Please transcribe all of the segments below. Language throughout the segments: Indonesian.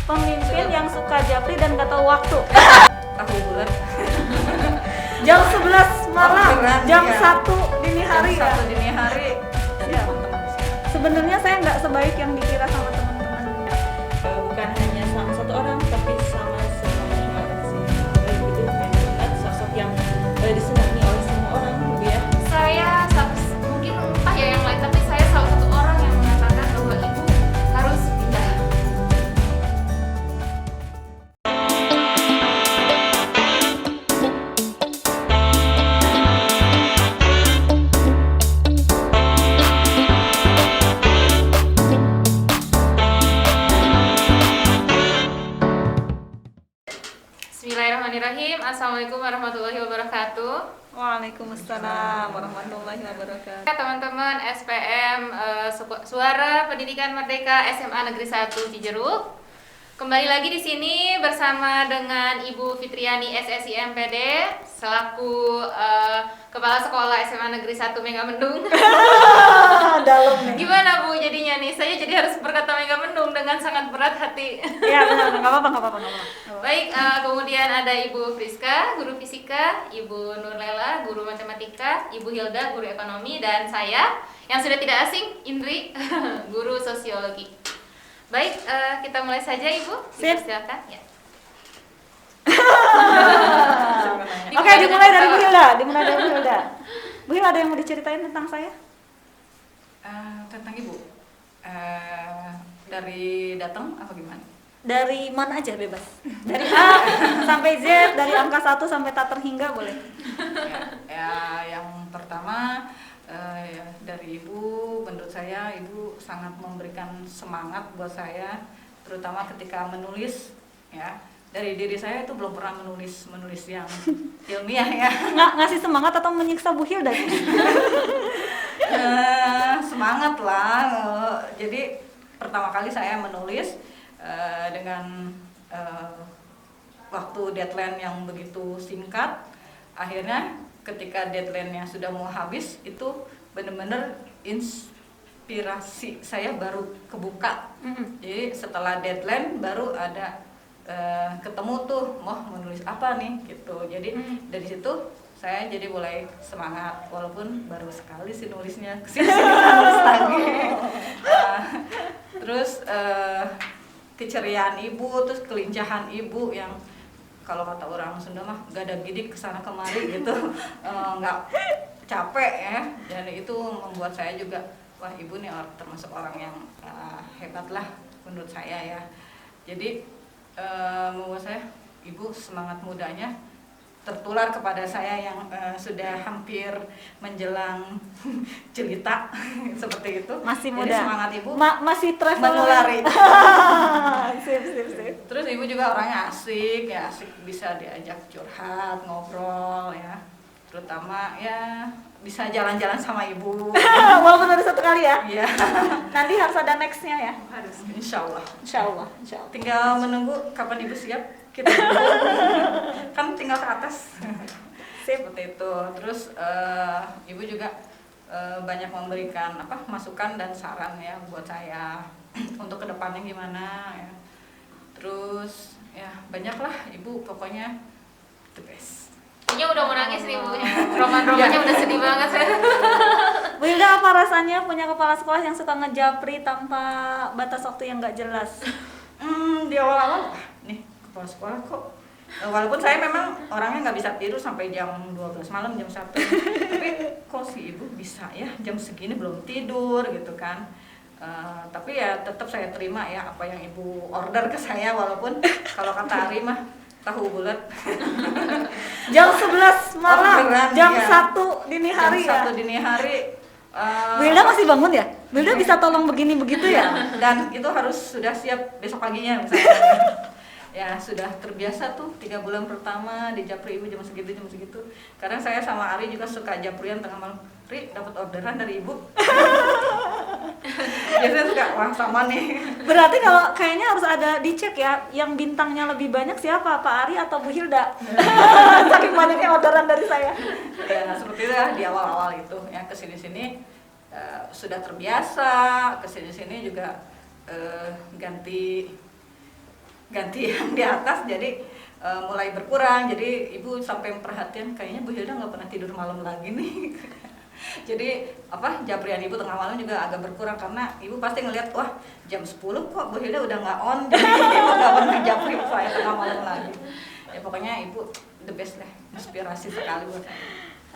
Pemimpin yang suka japri dan gak tahu waktu. Tahu bulat. Jam 11 malam, beneran, jam iya. 1 dini hari Jam ya. 1 dini hari. Iya. Sebenarnya saya nggak sebaik yang dikira sama teman-teman. Bukan hanya sama satu orang tapi sama semuanya orang sih. Itu memang sosok yang disenangi oleh semua orang gitu ya. Saya mungkin entah ya yang lain, tapi saya salah satu orang yang mengatakan bahwa ibu harus pindah. Bismillahirrahmanirrahim. Assalamualaikum warahmatullahi wabarakatuh. Waalaikumsalam warahmatullahi wabarakatuh. Teman-teman SPM Suara Pendidikan Merdeka SMA Negeri 1 Cijeruk. Kembali lagi di sini bersama dengan Ibu Fitriani SSI MPD selaku Kepala Sekolah SMA Negeri 1 Megamendung. Dalam nih. Gimana Bu jadinya nih? Saya jadi harus berkata Megamendung dengan sangat berat hati. Iya benar, nggak apa-apa. Baik, kemudian ada Ibu Friska, guru fisika, Ibu Nurlela, guru matematika, Ibu Hilda, guru ekonomi, dan saya yang sudah tidak asing, Indri, guru sosiologi. Baik, kita mulai saja Ibu. Sip. Silakan. Ya. Oke, dimulai dari Bu Hilda. Bu Hilda, ada yang mau diceritain tentang saya? Tentang ibu. Dari datang apa gimana? Dari mana aja bebas. Dari A sampai Z, dari angka 1 sampai tak terhingga boleh. Ya, yang pertama ya, dari ibu, menurut saya ibu sangat memberikan semangat buat saya, terutama ketika menulis ya. Dari diri saya itu belum pernah menulis yang ilmiah ya. Ngasih semangat atau menyiksa Bu Hilda? Semangat lah. Jadi pertama kali saya menulis dengan waktu deadline yang begitu singkat. Akhirnya ketika deadline-nya sudah mau habis, itu benar-benar inspirasi saya baru kebuka. Jadi setelah deadline baru ada ketemu tuh mau menulis apa nih gitu. Jadi dari situ saya jadi mulai semangat, walaupun baru sekali sih nulisnya, kesini nulis lagi. Terus keceriaan ibu, terus kelincahan ibu yang kalau kata orang Sunda mah gak ada gidik kesana kemari gitu, nggak capek ya. Dan itu membuat saya juga, wah ibu nih termasuk orang yang hebat lah menurut saya ya. Jadi membuat saya, ibu semangat mudanya tertular kepada saya yang sudah hampir menjelang jelita seperti itu. Masih muda. Jadi semangat ibu masih travel menulari. sip. Terus ibu juga orangnya asik ya, asik bisa diajak curhat, ngobrol ya. Terutama ya bisa jalan-jalan sama ibu. Walaupun ada satu kali ya. Iya. Nanti harus ada nextnya ya. Harus. Insya Allah. Tinggal menunggu kapan ibu siap. Kita kan tinggal ke atas. Seperti itu. Terus ibu juga banyak memberikan masukan dan saran ya buat saya untuk kedepannya gimana ya. Terus ya banyaklah ibu, pokoknya the best. Kayaknya udah mau nangis nih Bu. Roman-romannya udah sedih banget saya. Bu Hilda, apa rasanya punya kepala sekolah yang suka ngejapri tanpa batas waktu yang nggak jelas? Di awal-awal nih kepala sekolah kok, walaupun saya memang orangnya nggak bisa tidur sampai jam 12 malam, jam 1, tapi kok si ibu bisa ya jam segini belum tidur gitu kan. Tapi ya tetap saya terima ya apa yang ibu order ke saya, walaupun kalau kata Ari mah tahu bulat. Jam 11 malam, beneran, jam iya. 1 dini hari jam ya. 1 dini hari. Bu Hilda masih bangun ya? Bu Hilda bisa tolong begini begitu ya? Dan itu harus sudah siap besok paginya misalnya. Ya sudah terbiasa tuh 3 bulan pertama di japri ibu jam segitu. Kadang saya sama Ari juga suka japrian tengah malam. Ri, dapat orderan dari ibu. Biasanya suka, wah sama nih. Berarti kalau kayaknya harus ada dicek ya, yang bintangnya lebih banyak siapa, Pak Ari atau Bu Hilda? Saking banyaknya orderan dari saya. Ya seperti itu ya di awal-awal itu ya, kesini-sini sudah terbiasa, kesini-sini juga ganti ganti yang di atas, jadi mulai berkurang. Jadi ibu sampai perhatian kayaknya Bu Hilda nggak pernah tidur malam lagi nih. Jadi japrian ibu tengah malam juga agak berkurang karena ibu pasti ngelihat, wah jam 10 kok Bu Hilda udah nggak on, jadi ibu nggak pernah japri saya tengah malam lagi. Ya pokoknya ibu the best lah, inspirasi sekali buat saya.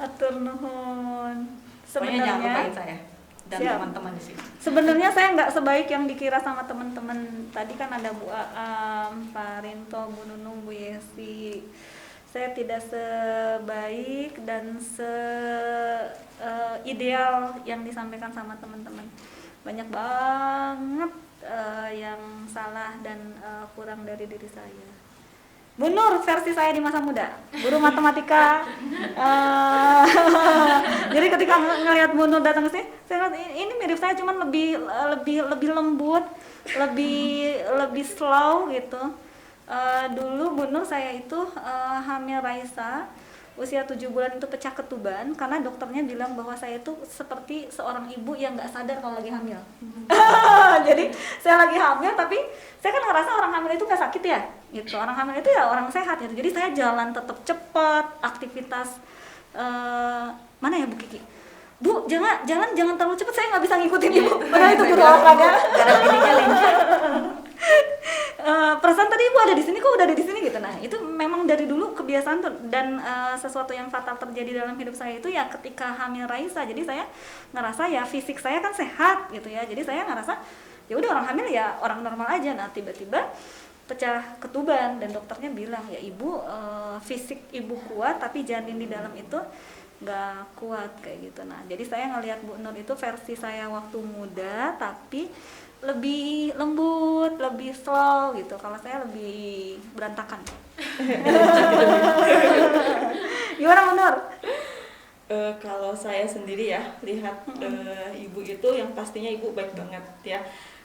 Atur nuhun. Pokoknya jangan Sebenarnya lupain saya dan Siap. teman-teman di sini. Sebenarnya saya nggak sebaik yang dikira sama teman-teman. Tadi kan ada Bu Aam, Pak Rinto, Bu Nunung, Bu Yesi. Saya tidak sebaik dan ideal yang disampaikan sama teman-teman. Banyak banget yang salah dan kurang dari diri saya. Bu Nur versi saya di masa muda, guru matematika. Jadi ketika ngelihat Bu Nur datang ke sini, saya lihat ini mirip saya, cuman lebih lembut, lebih slow gitu. Dulu Bu Nur saya itu hamil Raisa, usia 7 bulan itu pecah ketuban karena dokternya bilang bahwa saya itu seperti seorang ibu yang nggak sadar kalau lagi hamil. Jadi saya lagi hamil tapi saya kan ngerasa orang hamil itu nggak sakit ya, gitu. Orang hamil itu ya orang sehat gitu. Jadi saya jalan tetap cepat, aktivitas mana ya Bu Kiki? Bu, jangan terlalu cepat, saya nggak bisa ngikutin ibu. Padahal itu guru olahraga. Darah tingginya lincah. Perasaan tadi ibu ada di sini, kok udah ada di sini gitu. Nah itu memang dari dulu kebiasaan tuh, dan sesuatu yang fatal terjadi dalam hidup saya itu ya ketika hamil Raisa. Jadi saya ngerasa ya fisik saya kan sehat gitu ya. Jadi saya ngerasa ya udah orang hamil ya orang normal aja. Nah tiba-tiba pecah ketuban dan dokternya bilang ya ibu fisik ibu kuat tapi janin di dalam itu nggak kuat kayak gitu. Nah jadi saya ngelihat Bu Nur itu versi saya waktu muda tapi lebih lembut, lebih slow gitu. Kalau saya lebih berantakan. Gimana Bu Nur? Kalau saya sendiri ya lihat ibu itu yang pastinya ibu baik banget ya.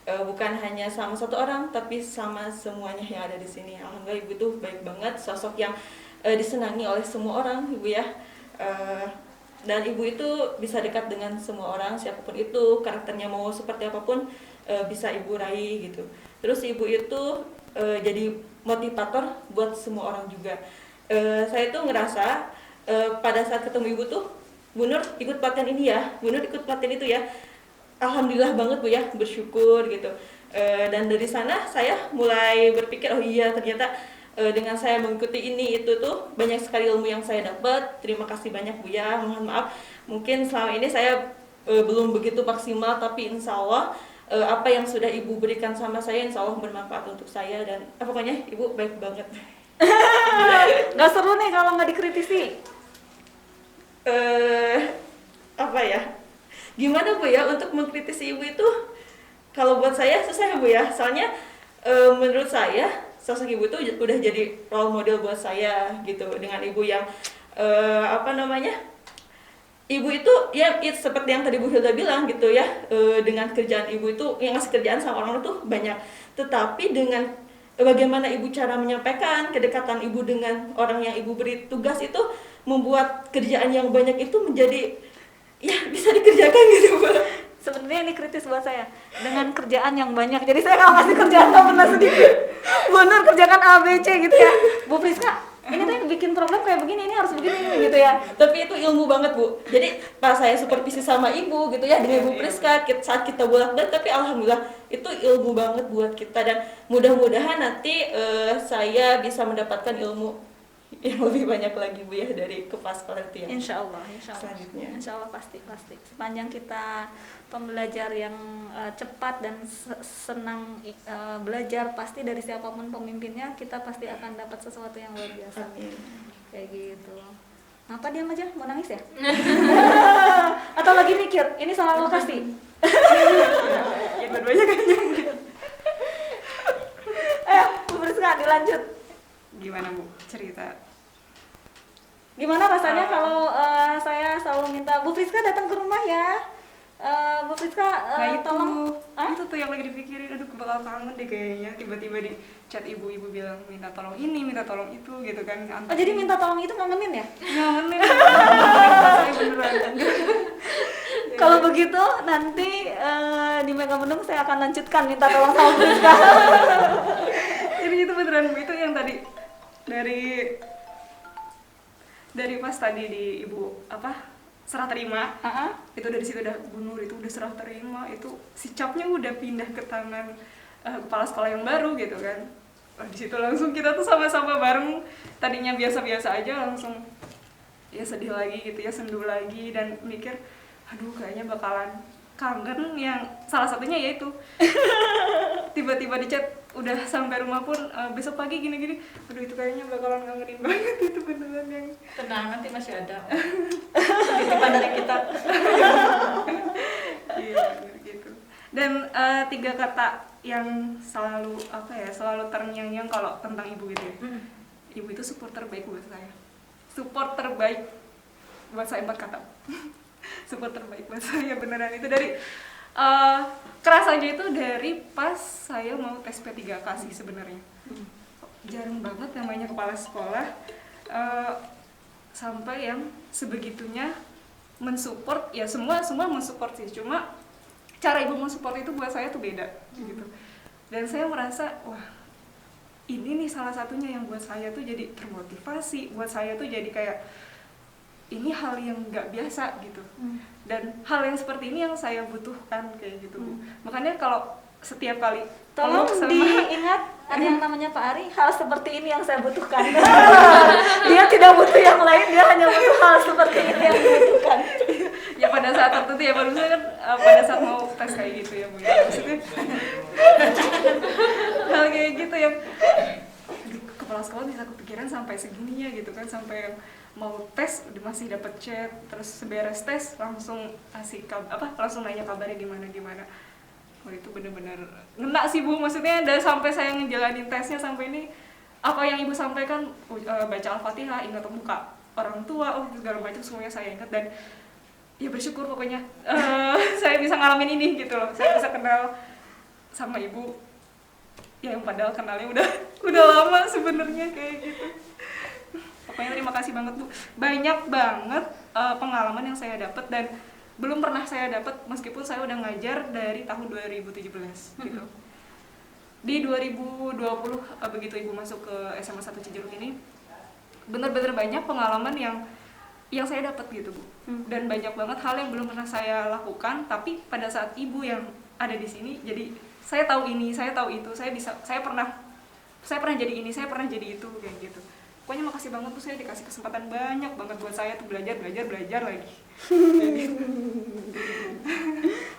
Bukan hanya sama satu orang tapi sama semuanya yang ada di sini. Alhamdulillah ibu itu baik banget, sosok yang disenangi oleh semua orang ibu ya. Dan ibu itu bisa dekat dengan semua orang, siapapun itu, karakternya mau seperti apapun bisa ibu raih gitu. Terus ibu itu jadi motivator buat semua orang juga. Saya tuh ngerasa pada saat ketemu ibu tuh, Bu Nur ikut pelatihan ini ya, Bu Nur ikut pelatihan itu ya. Alhamdulillah banget Bu ya, bersyukur gitu. Dan dari sana saya mulai berpikir, oh iya ternyata dengan saya mengikuti ini itu tuh banyak sekali ilmu yang saya dapat. Terima kasih banyak Bu ya. Mohon maaf mungkin selama ini saya belum begitu maksimal, tapi insya Allah apa yang sudah ibu berikan sama saya insya Allah bermanfaat untuk saya. Dan pokoknya ibu baik banget. Gak seru nih kalau nggak dikritisi. Apa ya? Gimana Bu ya untuk mengkritisi ibu itu? Kalau buat saya susah ya Bu ya. Soalnya menurut saya sosok ibu itu udah jadi role model buat saya gitu. Dengan ibu yang ibu itu ya seperti yang tadi Bu Hilda bilang gitu ya, dengan kerjaan ibu itu yang ngasih kerjaan sama orang itu banyak, tetapi dengan bagaimana ibu cara menyampaikan, kedekatan ibu dengan orang yang ibu beri tugas itu membuat kerjaan yang banyak itu menjadi ya bisa dikerjakan gitu Bu. Sebenarnya ini kritis buat saya dengan kerjaan yang banyak. Jadi saya nggak ngasih kerjaan nggak pernah sedikit. Bu Nur kerjakan A, B, C gitu ya. Bu Priska, ini tuh yang bikin problem kayak begini, ini harus begini gitu ya. Tapi itu ilmu banget Bu. Jadi pas saya supervisi sama ibu gitu ya dengan Bu Priska saat kita bolak-balik, tapi alhamdulillah itu ilmu banget buat kita. Dan mudah-mudahan nanti saya bisa mendapatkan ilmu yang lebih banyak lagi Bu ya dari Kepas Pelatihan. Insya Allah. Selanjutnya. Insya Allah pasti. Sepanjang kita pembelajar yang cepat dan senang belajar, pasti dari siapapun pemimpinnya kita pasti akan dapat sesuatu yang luar biasa. Amin. Kayak gitu. Apa diam aja? Mau nangis ya? Atau lagi mikir? Ini soal lokasi. Ya dua-duanya kayaknya. Ayo, Bu Priska dilanjut. Gimana Bu cerita? Gimana rasanya kalau saya selalu minta Bu Priska datang ke rumah ya? Bu Priska tolong. Itu tuh yang lagi dipikirin, aduh bakal kangen deh kayaknya. Tiba-tiba di chat ibu-ibu bilang minta tolong ini, minta tolong itu gitu kan. Oh jadi minta tolong itu ngangenin ya? Ngangenin. Saya beneran. Kalau begitu nanti di Megamendung saya akan lanjutkan minta tolong sama Bu Priska. Jadi itu beneran beneran Bu, itu yang tadi dari pas tadi di Ibu serah terima, itu dari situ udah Bu Nur itu udah serah terima, itu si capnya udah pindah ke tangan kepala sekolah yang baru gitu kan. Di situ langsung kita tuh sama-sama bareng, tadinya biasa-biasa aja langsung ya sedih lagi gitu ya, sendu lagi dan mikir aduh kayaknya bakalan kangen, yang salah satunya yaitu tiba-tiba di chat udah sampai rumah pun besok pagi gini-gini, aduh itu kayaknya bakalan kangenin banget, itu beneran yang Tenang, nanti masih ada titipan dari kita. iya bener gitu. Dan 3 kata yang selalu selalu terngiang-ngiang kalau tentang ibu gitu ya. Ibu itu support terbaik buat saya. Support terbaik buat saya, 4 kata. Support terbaik buat saya beneran, itu dari kerasanya itu dari pas saya mau tes P3K sih sebenarnya. Jarang banget namanya kepala sekolah sampai yang sebegitunya mensupport, ya semua mensupport sih, cuma cara ibu mensupport itu buat saya tuh beda gitu. Dan saya merasa wah ini nih salah satunya yang buat saya tuh jadi termotivasi, buat saya tuh jadi kayak ini hal yang nggak biasa gitu. Dan hal yang seperti ini yang saya butuhkan kayak gitu. Makanya kalau setiap kali Tolong ngomong diingat, ada yang namanya Pak Ari, hal seperti ini yang saya butuhkan. Dia tidak butuh yang lain, dia hanya butuh hal seperti ini yang dibutuhkan. ya pada saat tertentu ya, baru saya kan pada saat mau tes kayak gitu ya Bu ya. Maksudnya hal kayak gitu yang kepala sekolah bisa kepikiran sampai segininya gitu kan, sampai mau tes udah masih dapat chat, terus seberes tes langsung kasih langsung nanya kabarnya gimana. Oh itu bener-bener ngena sih Bu, maksudnya dari sampai saya ngejalanin tesnya sampai ini apa yang ibu sampaikan, baca Al-Fatihah, ingat muka orang tua, segala macam semuanya saya ingat. Dan ya bersyukur pokoknya saya bisa ngalamin ini gitu loh, saya bisa kenal sama ibu ya yang padahal kenalnya udah lama sebenarnya kayak gitu. Pokoknya terima kasih banget Bu, banyak banget pengalaman yang saya dapat dan belum pernah saya dapat meskipun saya udah ngajar dari tahun 2017 gitu. Di 2020 begitu ibu masuk ke SMA 1 Cijeruk ini bener-bener banyak pengalaman yang saya dapat gitu Bu. Dan banyak banget hal yang belum pernah saya lakukan, tapi pada saat ibu yang ada di sini jadi saya tahu ini, saya tahu itu, saya pernah jadi ini, saya pernah jadi itu kayak gitu. Pokoknya makasih banget Bu, saya dikasih kesempatan banyak banget buat saya tuh belajar lagi.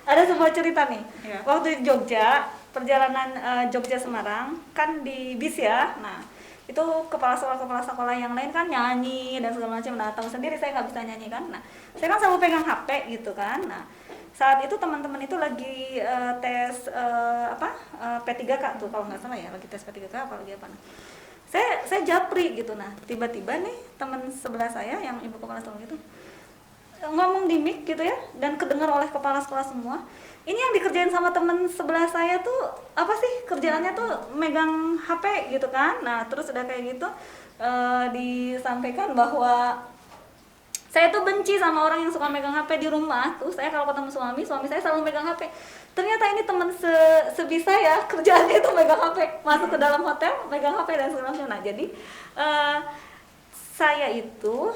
Ada sebuah cerita nih. Ya. Waktu di Jogja, perjalanan Jogja Semarang kan di bis ya. Nah, itu kepala sekolah yang lain kan nyanyi dan segala macam. Nah, tahu sendiri saya nggak bisa nyanyi kan. Nah, saya kan selalu pegang HP gitu kan. Nah, saat itu teman-teman itu lagi tes P3K tuh kalau nggak salah ya, lagi tes P3K apa lagi apa. Nah, saya japri gitu. Nah, tiba-tiba nih teman sebelah saya yang ibu kepala sekolah itu ngomong di mic gitu ya, dan kedengar oleh kepala sekolah semua. Ini yang dikerjain sama temen sebelah saya tuh apa sih, kerjaannya tuh megang HP gitu kan. Nah terus udah kayak gitu disampaikan bahwa saya tuh benci sama orang yang suka megang HP di rumah. Tuh saya kalau ketemu suami saya selalu megang HP. Ternyata ini temen sebisa ya, kerjaannya itu megang HP, masuk ke dalam hotel megang HP dan segala macam. Nah jadi saya itu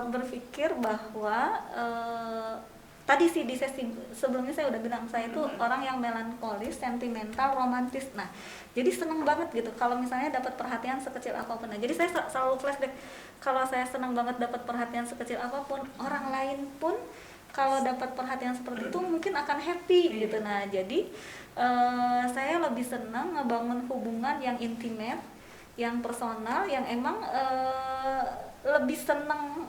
berpikir bahwa tadi sih di sesi sebelumnya saya udah bilang saya itu orang yang melankolis, sentimental, romantis. Nah, jadi seneng banget gitu kalau misalnya dapat perhatian sekecil apapun. Nah, jadi saya selalu flashback kalau saya seneng banget dapat perhatian sekecil apapun, orang lain pun kalau dapat perhatian seperti itu mungkin akan happy gitu. Nah, jadi saya lebih senang ngebangun hubungan yang intimate, yang personal, yang emang lebih seneng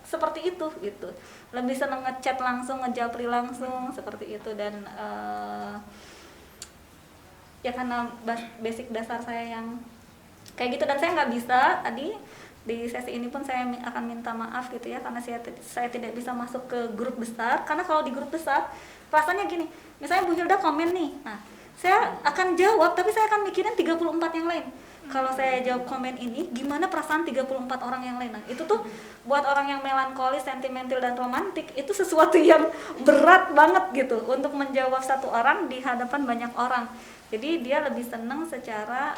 seperti itu gitu, lebih seneng ngechat langsung, ngejapri langsung seperti itu. Dan ya karena basic dasar saya yang kayak gitu, dan saya nggak bisa tadi di sesi ini pun saya akan minta maaf gitu ya, karena saya tidak bisa masuk ke grup besar, karena kalau di grup besar rasanya gini, misalnya Bu Hilda komen nih, nah saya akan jawab, tapi saya akan mikirin 34 yang lain. Kalau saya jawab komen ini, gimana perasaan 34 orang yang lain? Nah, itu tuh buat orang yang melankolis, sentimental dan romantik, itu sesuatu yang berat banget gitu untuk menjawab satu orang di hadapan banyak orang. Jadi dia lebih senang secara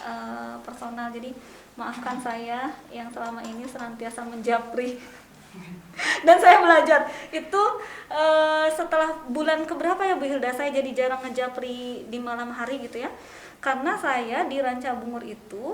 personal. Jadi maafkan saya yang selama ini senantiasa menjapri. Dan saya belajar itu setelah bulan keberapa ya Bu Hilda, saya jadi jarang ngejapri di malam hari gitu ya. Karena saya di Ranca Bungur itu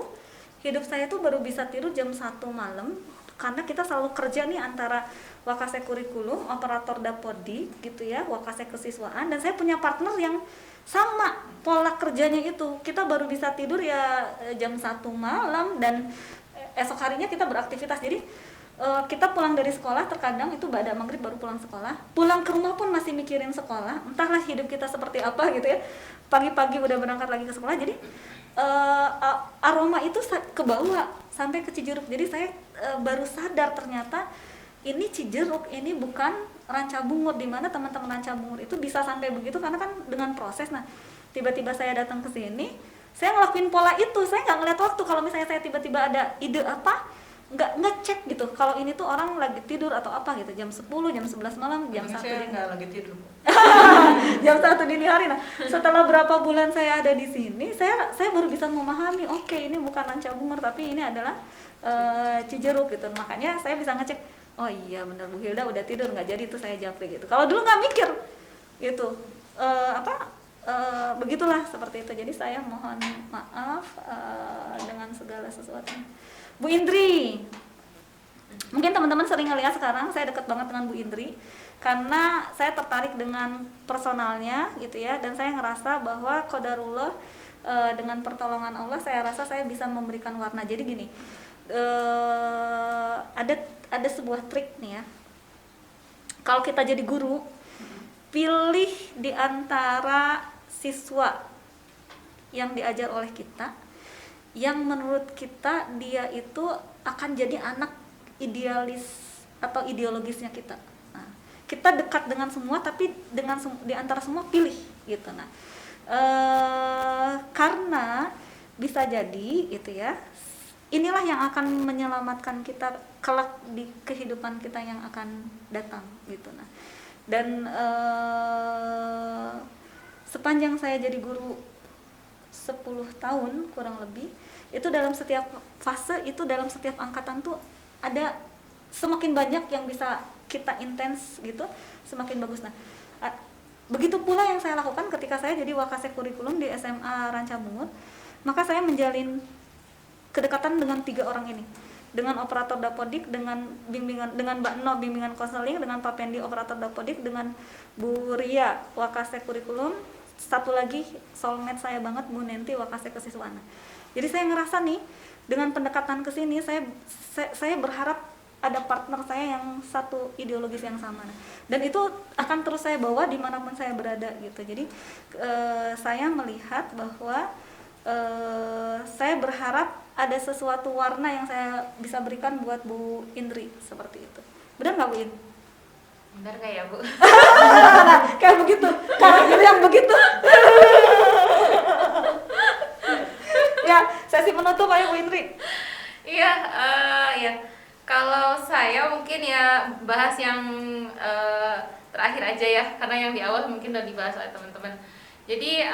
hidup saya tuh baru bisa tidur jam 1 malam, karena kita selalu kerja nih antara Wakase Kurikulum, operator Dapodi gitu ya, Wakase Kesiswaan, dan saya punya partner yang sama pola kerjanya itu. Kita baru bisa tidur ya jam 1 malam, dan esok harinya kita beraktivitas. Jadi kita pulang dari sekolah terkadang itu ba'da maghrib baru pulang sekolah. Pulang ke rumah pun masih mikirin sekolah. Entahlah hidup kita seperti apa gitu ya. Pagi-pagi udah berangkat lagi ke sekolah. Jadi aroma itu kebawa sampai ke Cijeruk. Jadi saya baru sadar ternyata ini Cijeruk, ini bukan Ranca Bungur, di mana teman-teman Ranca Bungur itu bisa sampai begitu karena kan dengan proses. Nah, tiba-tiba saya datang ke sini, saya ngelakuin pola itu. Saya nggak ngeliat waktu. Kalau misalnya saya tiba-tiba ada ide apa, nggak ngecek gitu kalau ini tuh orang lagi tidur atau apa gitu, jam 10, jam 11 malam, jam 1 Saya dini nggak lagi tidur. jam 1 dini hari. Nah, setelah berapa bulan saya ada di sini, saya baru bisa memahami, oke, ini bukan Ranca Bungur tapi ini adalah Cijeruk gitu. Makanya saya bisa ngecek, oh iya benar Bu Hilda udah tidur, nggak jadi tuh saya japri gitu. Kalau dulu nggak mikir gitu, begitulah seperti itu. Jadi saya mohon maaf dengan segala sesuatu. Bu Indri, mungkin teman-teman sering ngeliat sekarang saya deket banget dengan Bu Indri karena saya tertarik dengan personalnya gitu ya, dan saya ngerasa bahwa qadarullah dengan pertolongan Allah saya rasa saya bisa memberikan warna. Jadi gini, ada sebuah trik nih ya, kalau kita jadi guru, pilih di antara siswa yang diajar oleh kita yang menurut kita dia itu akan jadi anak idealis atau ideologisnya kita. Nah, kita dekat dengan semua, tapi dengan di antara semua pilih gitu. Nah, karena bisa jadi gitu ya, inilah yang akan menyelamatkan kita kelak di kehidupan kita yang akan datang gitu. Nah, dan sepanjang saya jadi guru 10 tahun kurang lebih, itu dalam setiap fase, itu dalam setiap angkatan tuh ada semakin banyak yang bisa kita intens gitu, semakin bagus. Nah, begitu pula yang saya lakukan ketika saya jadi Wakase Kurikulum di SMA Ranca Bungur, maka saya menjalin kedekatan dengan 3 orang ini, dengan operator Dapodik, dengan bimbingan, dengan Mbak No bimbingan konseling, dengan Pak Pendi operator Dapodik, dengan Bu Ria Wakase Kurikulum, satu lagi soulmate saya banget Bu Nenti Wakase Kesiswaan. Jadi saya ngerasa nih dengan pendekatan ke sini saya berharap ada partner saya yang satu ideologis yang sama. Dan itu akan terus saya bawa dimanapun saya berada gitu. Jadi saya melihat bahwa saya berharap ada sesuatu warna yang saya bisa berikan buat Bu Indri seperti itu. Benar nggak Bu In? Benar nggak ya Bu? Kayak begitu, karakter yang begitu. Ya, sesi penutup ayo Bu Indri. Iya, ya. Kalau saya mungkin ya bahas yang terakhir aja ya, karena yang di awal mungkin udah dibahas oleh teman-teman. Jadi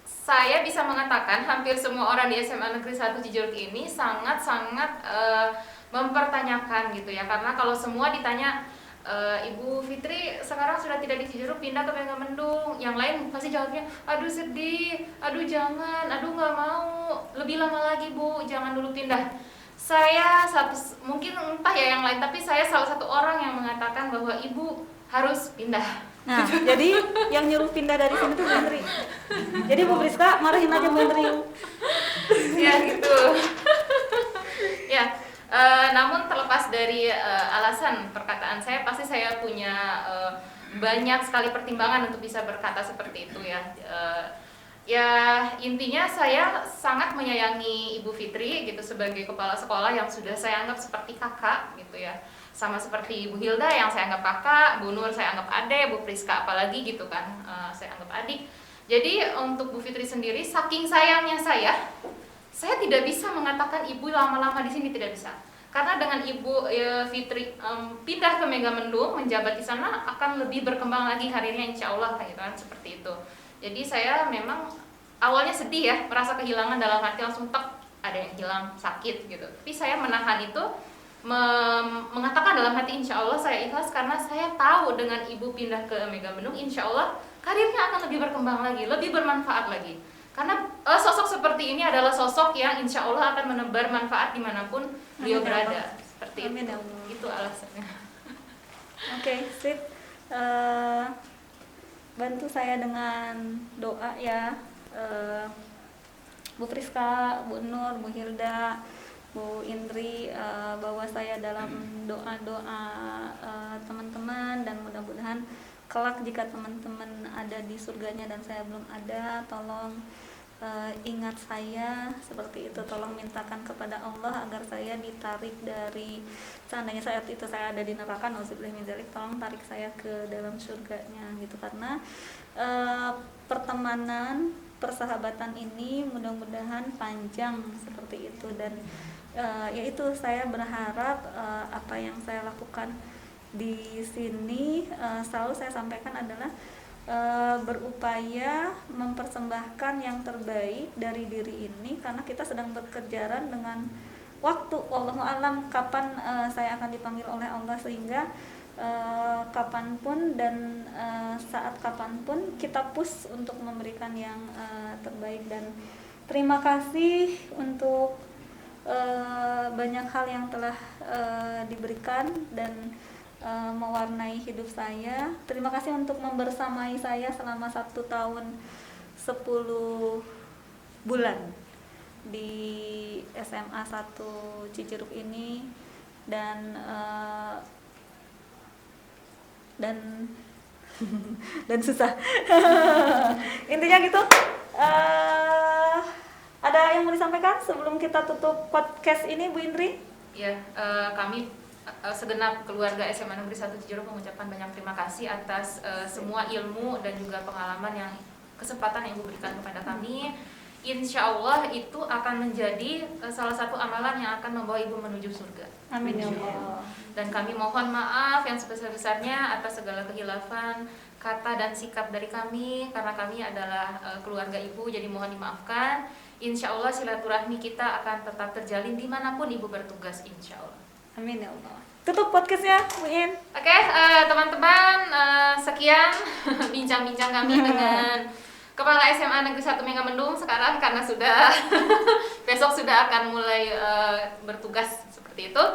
saya bisa mengatakan hampir semua orang di SMA Negeri 1 Cijeruk ini sangat-sangat mempertanyakan gitu ya, karena kalau semua ditanya Ibu Fitri sekarang sudah tidak di Cijeruk, pindah ke Megamendung, yang lain pasti jawabnya aduh sedih, aduh jangan, aduh nggak mau, lebih lama lagi Bu, jangan dulu pindah. Saya mungkin entah ya yang lain, tapi saya salah satu orang yang mengatakan bahwa Ibu harus pindah. Nah, jadi yang nyuruh pindah dari sini tuh Bu Indri. Jadi Bu Priska marahin aja Bu Indri. Ya gitu. Ya, namun terlepas dari alasan perkataan saya, pasti saya punya banyak sekali pertimbangan untuk bisa berkata seperti itu ya. Ya intinya saya sangat menyayangi Ibu Fitri gitu sebagai kepala sekolah yang sudah saya anggap seperti kakak gitu ya. Sama seperti Ibu Hilda yang saya anggap kakak, Bu Nur saya anggap adik, Bu Priska apalagi gitu kan, saya anggap adik. Jadi untuk Bu Fitri sendiri, saking sayangnya saya tidak bisa mengatakan ibu lama-lama di sini, tidak bisa. Karena dengan Ibu Fitri pindah ke Megamendung menjabat di sana akan lebih berkembang lagi karirnya, insya Allah kayak kan, seperti itu. Jadi saya memang awalnya sedih ya, merasa kehilangan, dalam hati langsung ada yang hilang, sakit gitu. Tapi saya menahan itu, mengatakan dalam hati insya Allah saya ikhlas, karena saya tahu dengan Ibu pindah ke Megamendung insya Allah karirnya akan lebih berkembang lagi, lebih bermanfaat lagi. Karena sosok seperti ini adalah sosok yang insya Allah akan menebar manfaat dimanapun beliau berada. Seperti Amin, itu. ya Allah. Itu alasannya. Oke, sip. Bantu saya dengan doa ya, Bu Friska, Bu Nur, Bu Hilda, Bu Indri, bawa saya dalam doa-doa teman-teman, dan mudah-mudahan kelak jika teman-teman ada di surganya dan saya belum ada, tolong ingat saya seperti itu, tolong mintakan kepada Allah agar saya ditarik dari, seandainya saat itu saya ada di neraka, nauzubillah min dzalik, tolong tarik saya ke dalam surganya gitu. Karena pertemanan, persahabatan ini mudah-mudahan panjang seperti itu, dan yaitu saya berharap apa yang saya lakukan di sini selalu saya sampaikan adalah berupaya mempersembahkan yang terbaik dari diri ini, karena kita sedang berkejaran dengan waktu. Wallahu alam kapan saya akan dipanggil oleh Allah, sehingga kapanpun dan saat kapanpun kita push untuk memberikan yang terbaik. Dan terima kasih untuk banyak hal yang telah diberikan dan mewarnai hidup saya. Terima kasih untuk membersamai saya selama 1 tahun 10 bulan di SMA 1 Cijeruk ini, dan dan susah. Intinya gitu. Ada yang mau disampaikan sebelum kita tutup podcast ini, Bu Indri? Ya, kami segenap keluarga SMA Negeri 1 Cijeruk mengucapkan banyak terima kasih atas semua ilmu dan juga pengalaman yang kesempatan yang Ibu berikan kepada kami. Insya Allah itu akan menjadi salah satu amalan yang akan membawa Ibu menuju surga. Amin ya Allah. Dan kami mohon maaf yang sebesar-besarnya atas segala kehilafan kata dan sikap dari kami, karena kami adalah keluarga Ibu, jadi mohon dimaafkan. Insya Allah silaturahmi kita akan tetap terjalin dimanapun Ibu bertugas, insya Allah. Amin ya Allah. Tutup podcastnya, Bu In. Oke, teman-teman, sekian bincang-bincang kami dengan Kepala SMA Negeri 1 Megamendung sekarang, karena sudah besok sudah akan mulai bertugas seperti itu.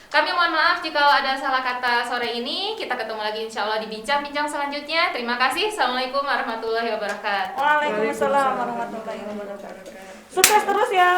Kami mohon maaf jika ada salah kata sore ini. Kita ketemu lagi insya Allah di bincang-bincang selanjutnya. Terima kasih. Assalamualaikum warahmatullahi wabarakatuh. Waalaikumsalam warahmatullahi wabarakatuh. Sukses terus ya.